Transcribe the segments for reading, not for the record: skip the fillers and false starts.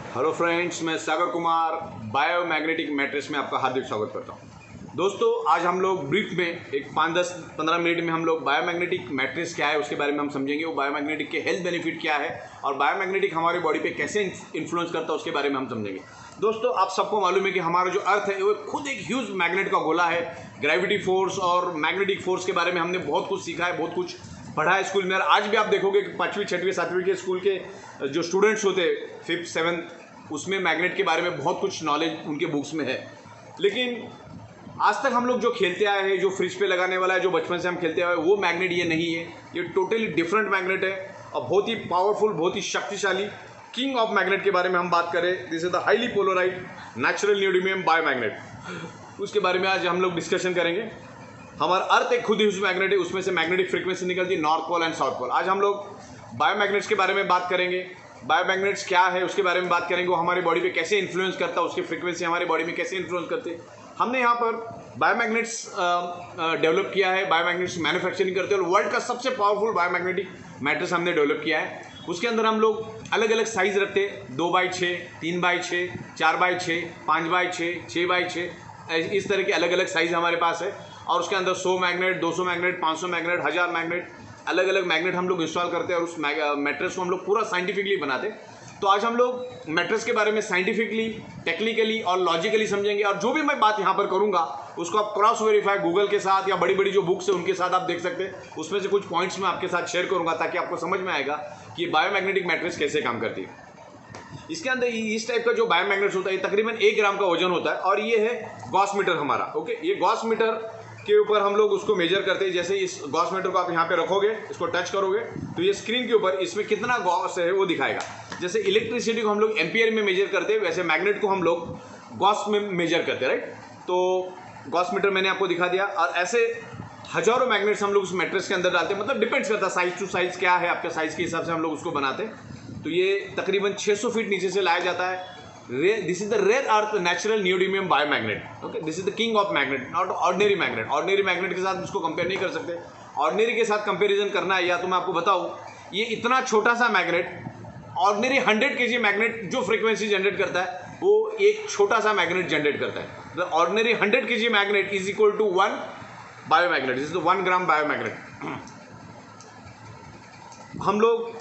Hello friends, मैं Sagar Kumar biomagnetic matrix में आपका हार्दिक स्वागत करता हूं। दोस्तों, आज हम लोग ब्रीफ में एक 5-10-15 मिनट में हम लोग बायोमैग्नेटिक मैट्रिक्स क्या है उसके बारे में हम समझेंगे। वो बायोमैग्नेटिक के हेल्थ बेनिफिट क्या है और बायोमैग्नेटिक हमारी बॉडी पे कैसे इन्फ्लुएंस करता है उसके बारे में हम समझेंगे। दोस्तों, आप सबको मालूम है कि हमारा जो अर्थ है वो खुद एक ह्यूज मैग्नेट का गोला है। ग्रेविटी फोर्स और मैग्नेटिक फोर्स के बारे में हमने बहुत कुछ सीखा है, बहुत कुछ पढ़ा है स्कूल में। और आज भी आप देखोगे कि 5वीं 6वीं 7वीं के स्कूल के जो स्टूडेंट्स होते हैं 5th 7th, उसमें मैग्नेट के बारे में बहुत कुछ नॉलेज उनके बुक्स में है। लेकिन आज तक हम लोग जो खेलते आए हैं, जो फ्रिज पे लगाने वाला है, जो बचपन से हम खेलते आए हैं, वो मैग्नेट ये नहीं है। ये टोटली डिफरेंट मैग्नेट है और बहुत ही पावरफुल, बहुत ही शक्तिशाली किंग ऑफ मैग्नेट के बारे में हम बात करें। This is the highly polarised natural neodymium biomagnet. उसके बारे में आज हम लोग डिस्कशन करेंगे। हमारा अर्थ एक खुद ही मैग्नेट है, उसमें से मैग्नेटिक फ्रीक्वेंसी निकलती है north pole and south pole. आज हम लोग बायोमैग्नेट्स के बारे में बात करेंगे। बायोमैग्नेट्स क्या है उसके बारे में बात करेंगे। वो हमारी बॉडी पे कैसे इन्फ्लुएंस करता है, उसकी फ्रीक्वेंसी हमारी बॉडी में कैसे इन्फ्लुएंस करते हैं। हमने यहाँ पर बायोमैग्नेट्स डेवलप किया है, बायोमैग्नेट्स मैन्युफैक्चरिंग करते हैं और वर्ल्ड का सबसे पावरफुल बायोमैग्नेटिक मैट्रिक्स हमने डेवलप किया है। उसके अंदर हम लोग अलग अलग साइज रखते हैं, 2x6, 3x6, 4x6, 5x6, 6x6, इस तरह के अलग अलग साइज हमारे पास है। और उसके अंदर 100 मैग्नेट, 200 मैग्नेट, 500 मैग्नेट, 1000 मैग्नेट, अलग अलग मैग्नेट हम लोग इंस्टॉल करते हैं और उस मैट्रिक्स को हम लोग पूरा साइंटिफिकली बनाते हैं। तो आज हम लोग मैट्रिक्स के बारे में साइंटिफिकली, टेक्निकली और लॉजिकली समझेंगे। और जो भी मैं बात यहाँ पर करूँगा उसको आप क्रॉस वेरीफाई गूगल के साथ या बड़ी बड़ी जो बुक्स है उनके साथ आप देख सकते हैं। उसमें से कुछ पॉइंट्स मैं आपके साथ शेयर करूँगा ताकि आपको समझ में आएगा कि बायोमैग्नेटिक मैट्रिक्स कैसे काम करती है। इसके अंदर इस टाइप का जो बायोमैग्नेट्स होता है तकरीबन 1 ग्राम का वजन होता है और ये है गॉस मीटर हमारा। ओके, ये गॉस मीटर के ऊपर हम लोग उसको मेजर करते हैं। जैसे इस गॉस मीटर को आप यहाँ पे रखोगे, इसको टच करोगे तो ये स्क्रीन के ऊपर इसमें कितना गॉस है वो दिखाएगा। जैसे इलेक्ट्रिसिटी को हम लोग एम्पियर में मेजर करते हैं, वैसे मैग्नेट को हम लोग गॉस में मेजर करते हैं, राइट। तो गॉस मीटर मैंने आपको दिखा दिया और ऐसे हजारों मैग्नेट्स हम लोग उस मैट्रिक्स के अंदर डालते हैं। मतलब डिपेंड्स करता है साइज टू साइज क्या है, आपके साइज के हिसाब से हम लोग उसको बनाते हैं। तो ये तकरीबन 600 फीट नीचे से लाया जाता है। This is the rare earth natural neodymium biomagnet. Okay, this is the king of magnet, not ordinary magnet. Ordinary magnet के साथ इसको कंपेयर नहीं कर सकते। ऑर्डिनरी के साथ कंपेरिजन करना है या तो मैं आपको बताऊं, ये इतना छोटा सा मैग्नेट, ऑर्डिनरी 100 kg मैग्नेट जो फ्रीक्वेंसी जनरेट करता है वो एक छोटा सा मैग्नेट जनरेट करता है। The ordinary 100 kg magnet is equal to 1 biomagnet. This is the 1 gram biomagnet. हम लोग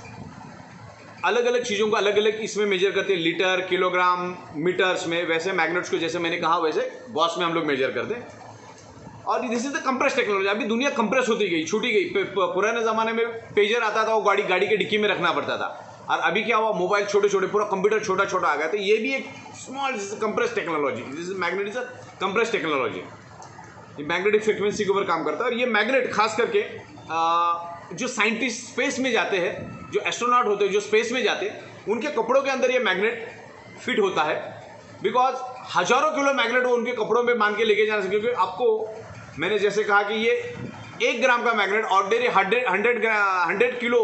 अलग अलग चीज़ों को अलग अलग इसमें मेजर करते हैं, लीटर, किलोग्राम, मीटर्स में। वैसे मैग्नेट्स को जैसे मैंने कहा वैसे गॉस में हम लोग मेजर करते हैं। और this is the compress technology. अभी दुनिया कंप्रेस होती गई, छूटी गई। पुराने ज़माने में पेजर आता था, वो गाड़ी के डिक्की में रखना पड़ता था। और अभी क्या हुआ, मोबाइल छोटे छोटे, पूरा कंप्यूटर छोटा छोटा आ गया। तो ये भी एक small compress technology. This is magnet is a compress technology. ये मैग्नेटिक फ्रिक्वेंसी के ऊपर काम करता है। और ये मैग्नेट खास करके जो साइंटिस्ट स्पेस में जाते हैं, जो एस्ट्रोनॉट होते हैं जो स्पेस में जाते हैं, उनके कपड़ों के अंदर ये मैग्नेट फिट होता है। बिकॉज हजारों किलो मैग्नेट वो उनके कपड़ों में बांध के लेके जाना चाहिए। क्योंकि आपको मैंने जैसे कहा कि ये 1 ग्राम का मैग्नेट ऑर्डिनरी 100 किलो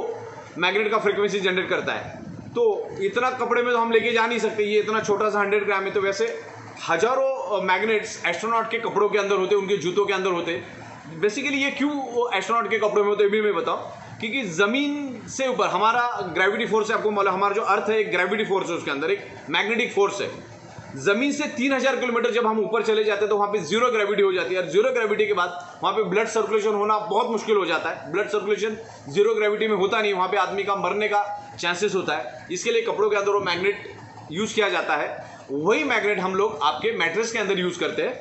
मैग्नेट का फ्रिक्वेंसी जनरेट करता है। तो इतना कपड़े में तो हम लेके जा नहीं सकते, ये इतना छोटा सा 100 ग्राम है। तो वैसे हजारों मैग्नेट्स एस्ट्रोनॉट के कपड़ों के अंदर होते, उनके जूतों के अंदर होते। बेसिकली ये क्यों एस्ट्रोनॉट के कपड़ों में होते भी मैं बताऊं, क्योंकि ज़मीन से ऊपर हमारा ग्रेविटी फोर्स है। आपको मालूम, हमारा जो अर्थ है एक ग्रेविटी फोर्स है, उसके अंदर एक मैग्नेटिक फोर्स है। ज़मीन से 3000 किलोमीटर जब हम ऊपर चले जाते हैं तो वहाँ पे जीरो ग्रेविटी हो जाती है। और जीरो ग्रेविटी के बाद वहाँ पे ब्लड सर्कुलेशन होना बहुत मुश्किल हो जाता है। ब्लड सर्कुलेशन जीरो ग्रेविटी में होता नहीं, वहाँ पे आदमी का मरने का चांसेस होता है। इसके लिए कपड़ों के अंदर वो मैग्नेट यूज़ किया जाता है। वही मैग्नेट हम लोग आपके मैट्रिक्स के अंदर यूज़ करते हैं,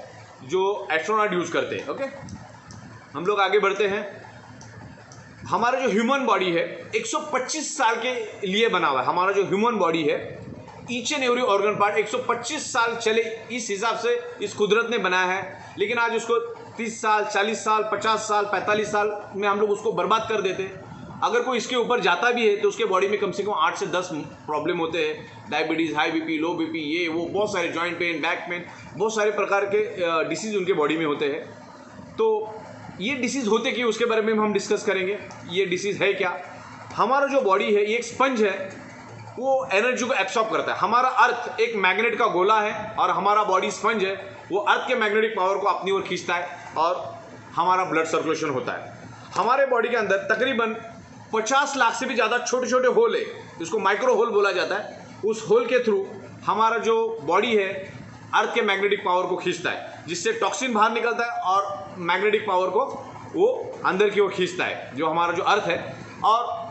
जो एस्ट्रोनॉट यूज़ करते हैं। ओके, हम लोग आगे बढ़ते हैं। हमारा जो ह्यूमन बॉडी है 125 साल के लिए बना हुआ है। हमारा जो ह्यूमन बॉडी है, each and every organ part 125 साल चले, इस हिसाब से इस कुदरत ने बनाया है। लेकिन आज उसको 30 साल, 40 साल, 50 साल, 45 साल में हम लोग उसको बर्बाद कर देते हैं। अगर कोई इसके ऊपर जाता भी है तो उसके बॉडी में कम से कम 8 से 10 प्रॉब्लम होते हैं। डायबिटीज़, हाई बीपी, लो बीपी, ये वो बहुत सारे, जॉइंट पेन, बैक पेन, बहुत सारे प्रकार के डिसीज़ उनके बॉडी में होते हैं। तो ये डिसीज़ होते कि उसके बारे में हम डिस्कस करेंगे। ये डिसीज़ है क्या। हमारा जो बॉडी है ये एक स्पंज है, वो एनर्जी को एब्सॉर्ब करता है। हमारा अर्थ एक मैग्नेट का गोला है और हमारा बॉडी स्पंज है, वो अर्थ के मैग्नेटिक पावर को अपनी ओर खींचता है और हमारा ब्लड सर्कुलेशन होता है। हमारे बॉडी के अंदर तकरीबन 50 लाख से भी ज़्यादा छोटे छोटे होल है, इसको माइक्रो होल बोला जाता है। उस होल के थ्रू हमारा जो बॉडी है अर्थ के मैग्नेटिक पावर को खींचता है, जिससे टॉक्सिन बाहर निकलता है और मैग्नेटिक पावर को वो अंदर की ओर खींचता है, जो हमारा जो अर्थ है। और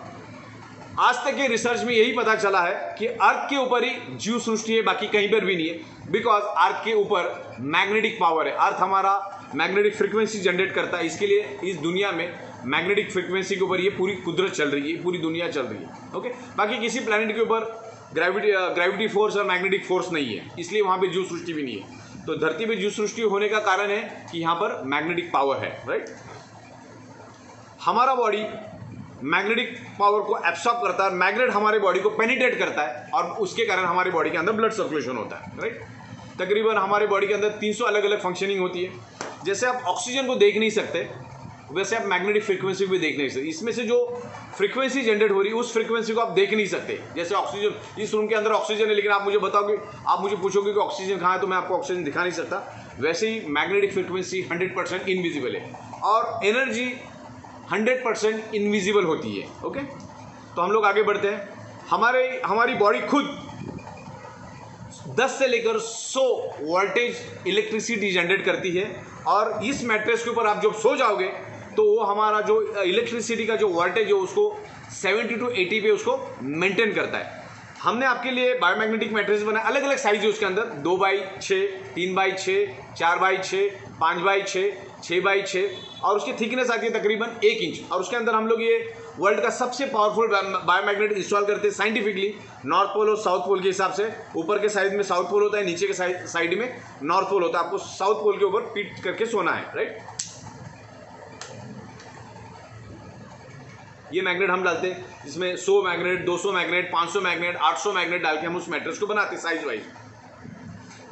आज तक के रिसर्च में यही पता चला है कि अर्थ के ऊपर ही जीव सृष्टि है, बाकी कहीं पर भी नहीं है, बिकॉज अर्थ के ऊपर मैग्नेटिक पावर है। अर्थ हमारा मैग्नेटिक फ्रीक्वेंसी जनरेट करता है, इसके लिए इस दुनिया में मैग्नेटिक फ्रीक्वेंसी के ऊपर ये पूरी कुदरत चल रही है, पूरी दुनिया चल रही है। ओके, बाकी किसी प्लैनेट के ऊपर ग्रेविटी फोर्स और मैग्नेटिक फोर्स नहीं है, इसलिए वहाँ पे जीव सृष्टि भी नहीं है। तो धरती पे जीव सृष्टि होने का कारण है कि यहाँ पर मैग्नेटिक पावर है, राइट। हमारा बॉडी मैग्नेटिक पावर को एब्सॉर्ब करता है, मैग्नेट हमारे बॉडी को पेनिट्रेट करता है और उसके कारण हमारी बॉडी के अंदर ब्लड सर्कुलेशन होता है, राइट। तकरीबन हमारी बॉडी के अंदर 300 अलग अलग फंक्शनिंग होती है। जैसे आप ऑक्सीजन को देख नहीं सकते, वैसे आप मैग्नेटिक फ्रीक्वेंसी को भी देख नहीं सकते। इसमें से जो फ्रीक्वेंसी जनरेट हो रही है उस फ्रीक्वेंसी को आप देख नहीं सकते। जैसे ऑक्सीजन, इस रूम के अंदर ऑक्सीजन है, लेकिन आप मुझे बताओगे, आप मुझे पूछोगे कि ऑक्सीजन कहाँ है, तो मैं आपको ऑक्सीजन दिखा नहीं सकता। वैसे ही मैग्नेटिक फ्रीक्वेंसी 100% इनविजिबल है और एनर्जी 100% इनविजिबल होती है। ओके, तो हम लोग आगे बढ़ते हैं। हमारी बॉडी खुद 10 से लेकर 100 वोल्टेज इलेक्ट्रिसिटी जनरेट करती है और इस मैट्रेस के ऊपर आप जब सो जाओगे तो वो हमारा जो इलेक्ट्रिसिटी का जो वोल्टेज है उसको 70 to 80 पे उसको मेंटेन करता है। हमने आपके लिए बायोमैग्नेटिक मैट्रेस बनाए, अलग अलग साइज है उसके अंदर, 2x6, 3x6, 4x6, 5x6, 6x6 और उसकी थिकनेस आती है तकरीबन 1 इंच। और उसके अंदर हम लोग ये वर्ल्ड का सबसे पावरफुल बायोमैग्नेट इंस्टॉल करते हैं साइंटिफिकली, नॉर्थ पोल और साउथ पोल के हिसाब से। ऊपर के साइड में साउथ पोल होता है, नीचे के साइड में नॉर्थ पोल होता है। आपको साउथ पोल के ऊपर पीट करके सोना है, राइट। ये मैग्नेट हम डालते हैं, जिसमें 100 मैग्नेट, 200 मैग्नेट, 500 मैग्नेट, 800 मैग्नेट डाल के हम उस मैट्रेस को बनाते हैं साइज वाइज।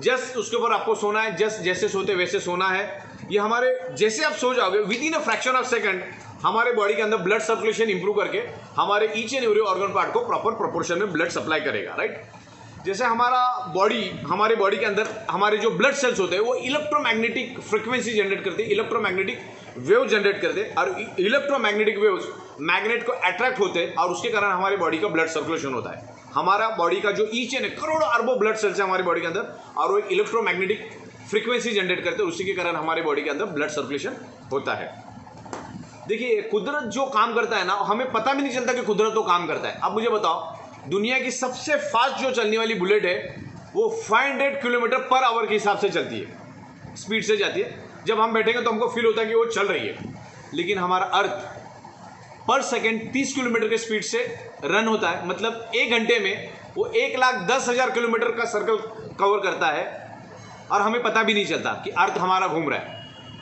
जस्ट उसके ऊपर आपको सोना है, जस्ट जैसे सोते वैसे सोना है। ये हमारे जैसे आप सो जाओगे with in a fraction of second हमारे बॉडी के अंदर ब्लड सर्कुलेशन इंप्रूव करके हमारे each and every organ part को प्रॉपर प्रोपोर्शन में ब्लड सप्लाई करेगा, राइट। जैसे हमारे बॉडी के अंदर हमारे जो ब्लड सेल्स होते हैं वो इलेक्ट्रोमैग्नेटिक फ्रीक्वेंसी जनरेट करते हैं, इलेक्ट्रोमैग्नेटिक वेव जनरेट करते हैं और इलेक्ट्रोमैग्नेटिक वेव्स मैग्नेट को अट्रैक्ट होते हैं और उसके कारण हमारे बॉडी का ब्लड सर्कुलेशन होता है। हमारा बॉडी का जो ईच एंड करोड़ों अरबों ब्लड सेल्स है हमारी बॉडी के अंदर और वो इलेक्ट्रोमैग्नेटिक फ्रीक्वेंसी जनरेट करते हैं, उसी के कारण हमारे बॉडी के अंदर ब्लड सर्कुलेशन होता है। देखिए, कुदरत जो काम करता है ना, हमें पता भी नहीं चलता कि कुदरत तो काम करता है। अब मुझे बताओ, दुनिया की सबसे फास्ट जो चलने वाली बुलेट है वो 500 किलोमीटर पर आवर के हिसाब से चलती है, स्पीड से जाती है। जब हम बैठेंगे तो हमको फील होता है कि वो चल रही है, लेकिन हमारा अर्थ पर सेकेंड 30 किलोमीटर के स्पीड से रन होता है। मतलब 1 घंटे में वो 1,10,000 किलोमीटर का सर्कल कवर करता है और हमें पता भी नहीं चलता कि अर्थ हमारा घूम रहा है।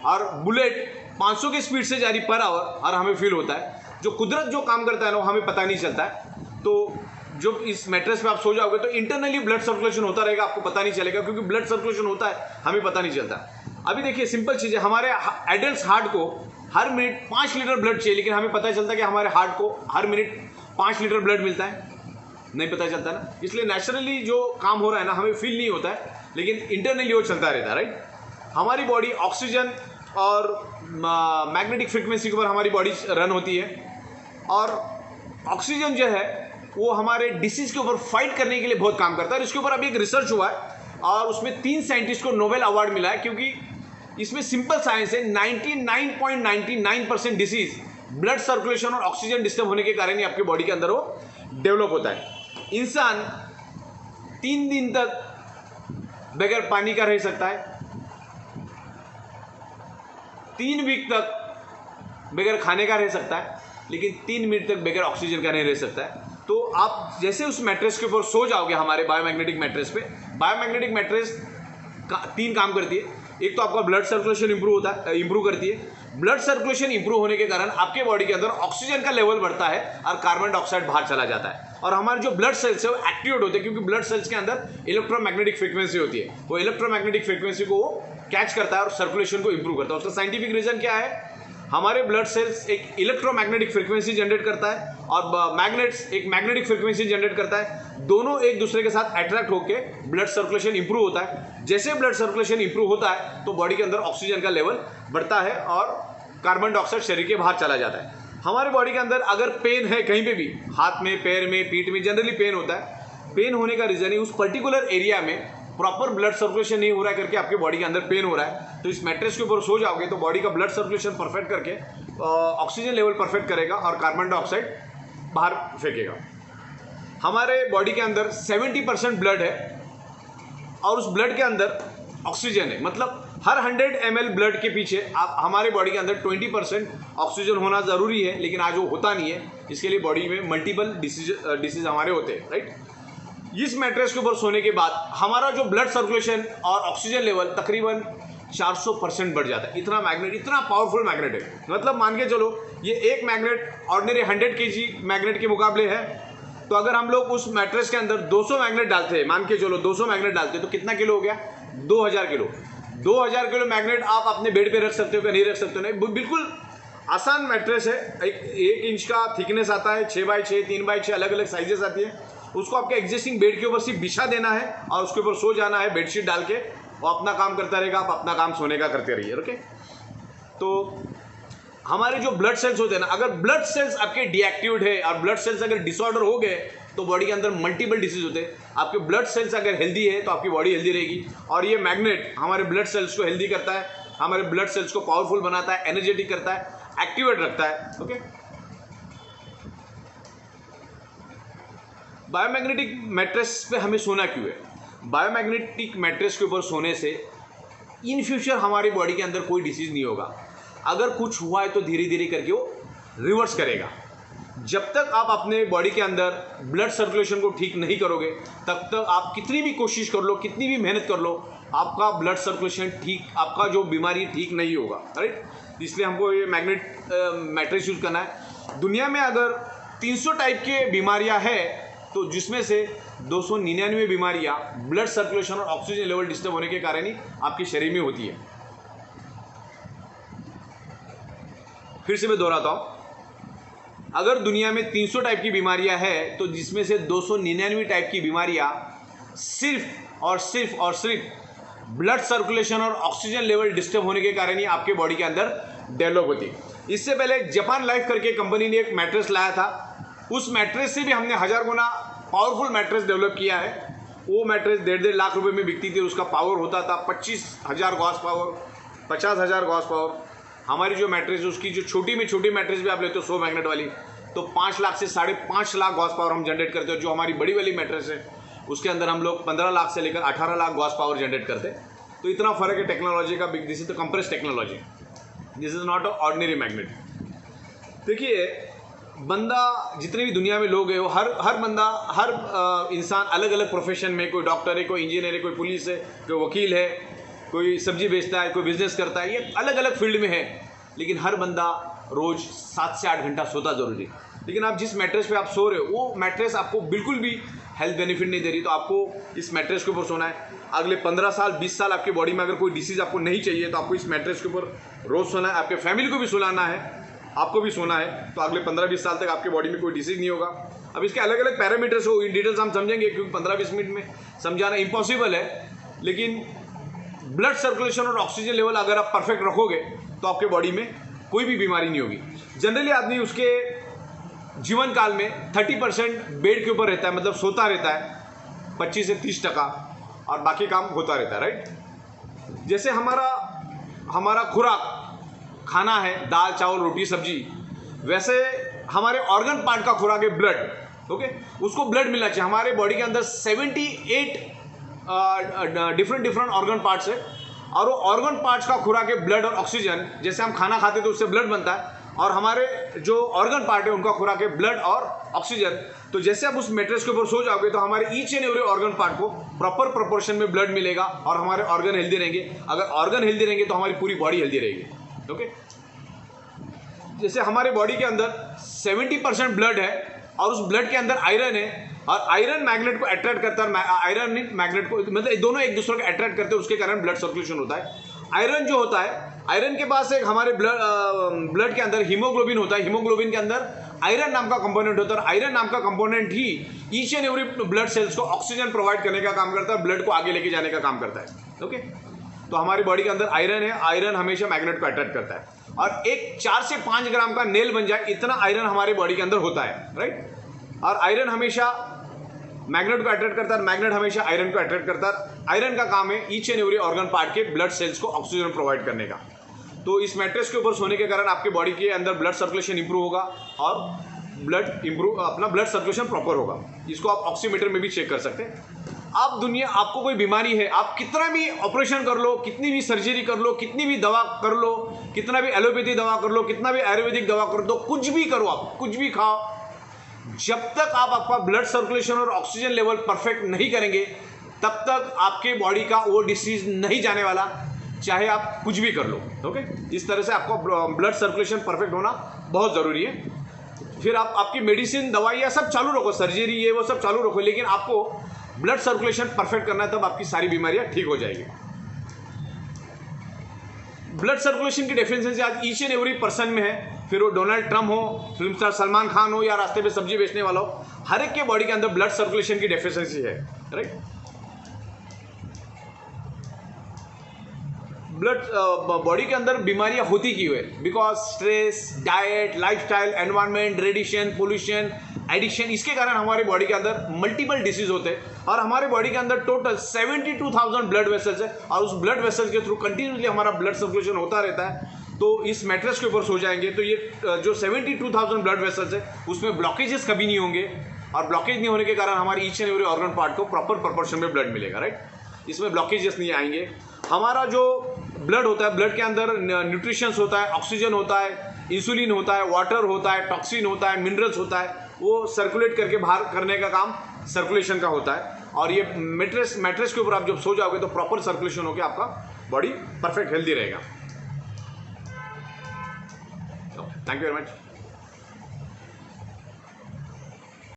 और बुलेट 500 की स्पीड से जा रही पर आवर और हमें फील होता है। जो कुदरत जो काम करता है ना, हमें पता नहीं चलता है। तो जब इस मैट्रेस पे आप सो जाओगे तो इंटरनली ब्लड सर्कुलेशन होता रहेगा, आपको पता नहीं चलेगा, क्योंकि ब्लड सर्कुलेशन होता है, हमें पता नहीं चलता। अभी देखिए, सिंपल चीज़ है, हमारे एडल्ट हार्ट को हर मिनट 5 लीटर ब्लड चाहिए, लेकिन हमें पता चलता है कि हमारे हार्ट को हर मिनट 5 लीटर ब्लड मिलता है, नहीं पता चलता ना। इसलिए नेचुरली जो काम हो रहा है ना, हमें फील नहीं होता है, लेकिन इंटरनली वो चलता रहता है, राइट। हमारी बॉडी ऑक्सीजन और मैग्नेटिक फ्रीक्वेंसी के ऊपर हमारी बॉडी रन होती है और ऑक्सीजन जो है वो हमारे डिसीज के ऊपर फाइट करने के लिए बहुत काम करता है। और इसके ऊपर अभी एक रिसर्च हुआ है और उसमें 3 साइंटिस्ट को नोबेल अवार्ड मिला है, क्योंकि इसमें सिंपल साइंस है, 99.99% डिसीज ब्लड सर्कुलेशन और ऑक्सीजन डिस्टर्ब होने के कारण ही आपके बॉडी के अंदर वो डेवलप होता है। इंसान 3 दिन तक बगैर पानी का रह सकता है, 3 वीक तक बगैर खाने का रह सकता है, लेकिन 3 मिनट तक बगैर ऑक्सीजन का नहीं रह सकता है। तो आप जैसे उस मैट्रेस के ऊपर सो जाओगे, हमारे बायोमैग्नेटिक मैट्रेस पे, बायोमैग्नेटिक मैट्रेस 3 काम करती है। एक तो आपका ब्लड सर्कुलेशन इंप्रूव करती है। ब्लड सर्कुलेशन इंप्रूव होने के कारण आपके बॉडी के अंदर ऑक्सीजन का लेवल बढ़ता है और कार्बन डाइऑक्साइड बाहर चला जाता है और हमारे जो ब्लड सेल्स है वो एक्टिवेट होते हैं, क्योंकि ब्लड सेल्स के अंदर इलेक्ट्रोमैग्नेटिक फ्रीक्वेंसी होती है। वो इलेक्ट्रोमैग्नेटिक फ्रीक्वेंसी को वो कैच करता है और सर्कुलेशन को इंप्रूव करता है। उसका साइंटिफिक रीजन क्या है? हमारे ब्लड सेल्स एक इलेक्ट्रोमैग्नेटिक फ्रीक्वेंसी जनरेट करता है और मैग्नेट्स एक मैग्नेटिक फ्रीक्वेंसी जनरेट करता है। दोनों एक दूसरे के साथ अट्रैक्ट होकर ब्लड सर्कुलेशन इंप्रूव होता है। जैसे ब्लड सर्कुलेशन इंप्रूव होता है तो बॉडी के अंदर ऑक्सीजन का लेवल बढ़ता है और कार्बन डाइऑक्साइड शरीर के बाहर चला जाता है। हमारे बॉडी के अंदर अगर पेन है कहीं पे भी, हाथ में, पैर में, पीठ में, जनरली पेन होता है। पेन होने का रीज़न है उस पर्टिकुलर एरिया में प्रॉपर ब्लड सर्कुलेशन नहीं हो रहा है करके आपके बॉडी के अंदर पेन हो रहा है। तो इस मैट्रेस के ऊपर सो जाओगे तो बॉडी का ब्लड सर्कुलेशन परफेक्ट करके ऑक्सीजन लेवल परफेक्ट करेगा और कार्बन डाइऑक्साइड बाहर फेंकेगा। हमारे बॉडी के अंदर 70% ब्लड है और उस ब्लड के अंदर ऑक्सीजन है। मतलब हर 100 ml ब्लड के पीछे आप हमारे बॉडी के अंदर 20% ऑक्सीजन होना ज़रूरी है, लेकिन आज वो होता नहीं है। इसके लिए बॉडी में मल्टीपल डिसीज हमारे होते हैं, राइट। इस मैट्रेस के ऊपर सोने के बाद हमारा जो ब्लड सर्कुलेशन और ऑक्सीजन लेवल तकरीबन 400% बढ़ जाता है। इतना मैग्नेट, इतना पावरफुल मैग्नेट है। मतलब मान के चलो ये एक मैग्नेट ऑर्डिनरी 100 kg मैग्नेट के मुकाबले है, तो अगर हम लोग उस मैट्रेस के अंदर 200 मैग्नेट डालते हैं, मान के चलो 200 मैग्नेट डालते हैं, तो कितना किलो हो गया? 2000 किलो। 2000 किलो मैग्नेट आप अपने बेड पे रख सकते हो क्या? नहीं रख सकते हो। नहीं, बिल्कुल आसान मैट्रेस है। एक इंच का थिकनेस आता है, 6x6, 3x6 अलग अलग साइजेस आती है। उसको आपके एग्जिस्टिंग बेड के ऊपर सिर्फ बिछा देना है और उसके ऊपर सो जाना है बेडशीट डाल के। वो अपना काम करता रहेगा, आप अपना काम सोने का करते रहिए, ओके। तो हमारे जो ब्लड सेल्स होते हैं ना, अगर ब्लड सेल्स आपके डीएक्टिवेट है और ब्लड सेल्स अगर डिसऑर्डर हो गए तो बॉडी के अंदर मल्टीपल डिसीज होते हैं। आपके ब्लड सेल्स अगर हेल्दी है तो आपकी बॉडी हेल्दी रहेगी। और ये मैग्नेट हमारे ब्लड सेल्स को हेल्दी करता है, हमारे ब्लड सेल्स को पावरफुल बनाता है, एनर्जेटिक करता है, एक्टिवेट रखता है, ओके। बायोमैग्नेटिक मैट्रेस पे हमें सोना क्यों है? बायोमैग्नेटिक मैट्रेस के ऊपर सोने से इन फ्यूचर हमारी बॉडी के अंदर कोई डिसीज नहीं होगा। अगर कुछ हुआ है तो धीरे धीरे करके वो रिवर्स करेगा। जब तक आप अपने बॉडी के अंदर ब्लड सर्कुलेशन को ठीक नहीं करोगे तब तक आप कितनी भी कोशिश कर लो, कितनी भी मेहनत कर लो, आपका ब्लड सर्कुलेशन ठीक, आपका जो बीमारी ठीक नहीं होगा, राइट। इसलिए हमको ये मैट्रेस यूज़ करना है। दुनिया में अगर 300 टाइप के बीमारियां हैं तो जिसमें से 299 बीमारियां ब्लड सर्कुलेशन और ऑक्सीजन लेवल डिस्टर्ब होने के कारण ही आपके शरीर में होती है। फिर से मैं दोहराता हूं, अगर दुनिया में 300 टाइप की बीमारियां हैं तो जिसमें से 299 टाइप की बीमारियां सिर्फ और सिर्फ ब्लड सर्कुलेशन और ऑक्सीजन लेवल डिस्टर्ब होने के कारण ही आपके बॉडी के अंदर डेवलप होती है। इससे पहले जापान लाइफ करके कंपनी ने एक मैट्रेस लाया था। उस मैट्रेस से भी हमने 1000 गुना पावरफुल मैट्रेस डेवलप किया है। वो मैट्रेस 1.5 लाख रुपए में बिकती थी। उसका पावर होता था 25,000 गॉस पावर, 50,000 गॉस पावर। हमारी जो मैट्रेस है उसकी जो छोटी में छोटी मैट्रेस भी आप लेते हो 100 मैग्नेट वाली, तो 5 लाख से 5.5 लाख गॉस पावर हम जनरेट करते हो। जो हमारी बड़ी वाली मैट्रेस है उसके अंदर हम लोग 15 लाख से लेकर 18 लाख गॉस पावर जनरेट करते हैं। तो इतना फर्क है टेक्नोलॉजी का। This is the compress technology, this is not a ordinary magnet. देखिए, बंदा जितने भी दुनिया में लोग हैं वो हर बंदा, हर इंसान अलग अलग प्रोफेशन में, कोई डॉक्टर है, कोई इंजीनियर है, कोई पुलिस है, कोई वकील है, कोई सब्जी बेचता है, कोई बिजनेस करता है, ये अलग अलग फील्ड में है। लेकिन हर बंदा रोज़ 7 से 8 घंटा सोता जरूरी है। लेकिन आप जिस मैट्रेस पे आप सो रहे हो वो मैट्रेस आपको बिल्कुल भी हेल्थ बेनिफिट नहीं दे रही। तो आपको इस मैट्रेस के ऊपर सोना है। अगले 15 साल 20 साल आपकी बॉडी में अगर कोई डिसीज़ आपको नहीं चाहिए तो आपको इस मैट्रेस के ऊपर रोज़ सोना है। आपके फैमिली को भी सुलाना है, आपको भी सोना है। तो अगले 15-20 साल तक आपकी बॉडी में कोई डिसीज़ नहीं होगा। अब इसके अलग अलग पैरामीटर्स हो, इन डिटेल्स हम समझेंगे क्योंकि 15-20 मिनट में समझाना इम्पॉसिबल है। लेकिन ब्लड सर्कुलेशन और ऑक्सीजन लेवल अगर आप परफेक्ट रखोगे तो आपके बॉडी में कोई भी बीमारी नहीं होगी। जनरली आदमी उसके जीवन काल में 30% बेड के ऊपर रहता है, मतलब सोता रहता है 25 से 30%, और बाकी काम होता रहता है, राइट। जैसे हमारा खुराक खाना है दाल चावल रोटी सब्जी, वैसे हमारे ऑर्गन पार्ट का खुराक है ब्लड, ओके। उसको ब्लड मिलना चाहिए। हमारे बॉडी के अंदर 78 डिफरेंट ऑर्गन पार्ट्स है और वो ऑर्गन पार्ट्स का खुराक है ब्लड और ऑक्सीजन। जैसे हम खाना खाते तो उससे ब्लड बनता है और हमारे जो ऑर्गन पार्ट है उनका खुराक है ब्लड और ऑक्सीजन। तो जैसे आप उस मैट्रेस के ऊपर सो जाओगे तो हमारे each and every organ part को प्रॉपर प्रोपोर्शन में ब्लड मिलेगा और हमारे ऑर्गन हेल्दी रहेंगे। अगर ऑर्गन हेल्दी रहेंगे तो हमारी पूरी बॉडी हेल्दी रहेगी, ओके। जैसे हमारे बॉडी के अंदर 70% ब्लड है और उस ब्लड के अंदर आयरन है और आयरन मैग्नेट को अट्रैक्ट करता है, आयरन मैग्नेट को, मतलब दोनों एक दूसरे को अट्रैक्ट करते हैं, उसके कारण ब्लड सर्कुलेशन होता है। आयरन जो होता है, आयरन के पास एक हमारे ब्लड के अंदर हीमोग्लोबिन होता है। हीमोग्लोबिन के अंदर आयरन नाम का कंपोनेंट होता है और आयरन नाम का component he each and every blood cells को ऑक्सीजन प्रोवाइड करने का काम करता है, ब्लड को आगे लेके जाने का काम करता है, ओके। तो हमारी बॉडी के अंदर आयरन है, आयरन हमेशा मैग्नेट को अट्रैक्ट करता है और एक 4 से 5 ग्राम का नेल बन जाए इतना आयरन हमारे बॉडी के अंदर होता है, राइट। और आयरन हमेशा मैग्नेट को अट्रैक्ट करता है, मैग्नेट हमेशा आयरन को अट्रैक्ट करता है। आयरन का काम है each and every organ part के ब्लड सेल्स को ऑक्सीजन प्रोवाइड करने का। तो इस मैट्रेस के ऊपर सोने के कारण आपके बॉडी के अंदर ब्लड सर्कुलेशन इंप्रूव होगा और ब्लड सर्कुलेशन प्रॉपर होगा। इसको आप ऑक्सीमीटर में भी चेक कर सकते हैं। आपको कोई बीमारी है, आप कितना भी ऑपरेशन कर लो, कितनी भी सर्जरी कर लो, कितनी भी दवा कर लो, कितना भी एलोपैथी दवा कर लो, कितना भी आयुर्वेदिक दवा कर दो, कुछ भी करो, आप कुछ भी खाओ, जब तक आप आपका ब्लड सर्कुलेशन और ऑक्सीजन लेवल परफेक्ट नहीं करेंगे तब तक आपके बॉडी का वो डिसीज नहीं जाने वाला, चाहे आप कुछ भी कर लो। ओके, इस तरह से आपको ब्लड सर्कुलेशन परफेक्ट होना बहुत ज़रूरी है। फिर आपकी मेडिसिन, दवाइयाँ सब चालू रखो, सर्जरी ये वो सब चालू रखो, लेकिन आपको ब्लड सर्कुलेशन परफेक्ट करना है, तब आपकी सारी बीमारियां ठीक हो जाएगी। ब्लड सर्कुलेशन की डेफिशिएंसी आज ईच एंड एवरी पर्सन में है, फिर वो डोनाल्ड ट्रम्प हो, फिल्म स्टार सलमान खान हो, या रास्ते पे सब्जी बेचने वाला हो, हर एक के बॉडी के अंदर ब्लड सर्कुलेशन की डेफिशिएंसी है। राइट, ब्लड बॉडी के अंदर बीमारियां होती क्यों है? Because stress, diet, lifestyle, environment, radiation, pollution, addiction, इसके कारण हमारे बॉडी के अंदर मल्टीपल डिसीज होते हैं। और हमारे बॉडी के अंदर टोटल 72,000 ब्लड वेसल्स है, और उस ब्लड वेसल्स के थ्रू कंटिन्यूसली हमारा ब्लड सर्कुलेशन होता रहता है। तो इस मैट्रेस के ऊपर सो जाएंगे तो ये जो 72,000 ब्लड वेसल्स है उसमें ब्लॉकेजेस कभी नहीं होंगे, और ब्लॉकेज नहीं होने के कारण हमारे each and every organ part को प्रॉपर प्रोपोर्शन में ब्लड मिलेगा। राइट, इसमें ब्लॉकेजेस नहीं आएंगे। हमारा जो ब्लड होता है, ब्लड के अंदर न्यूट्रिशंस होता है, ऑक्सीजन होता है, इंसुलिन होता है, वाटर होता है, टॉक्सिन होता है, मिनरल्स होता है, वो सर्कुलेट करके बाहर करने का काम सर्कुलेशन का होता है। और ये मैट्रेस के ऊपर आप जब सो जाओगे तो प्रॉपर सर्कुलेशन होकर आपका बॉडी परफेक्ट हेल्दी रहेगा। Thank you very much.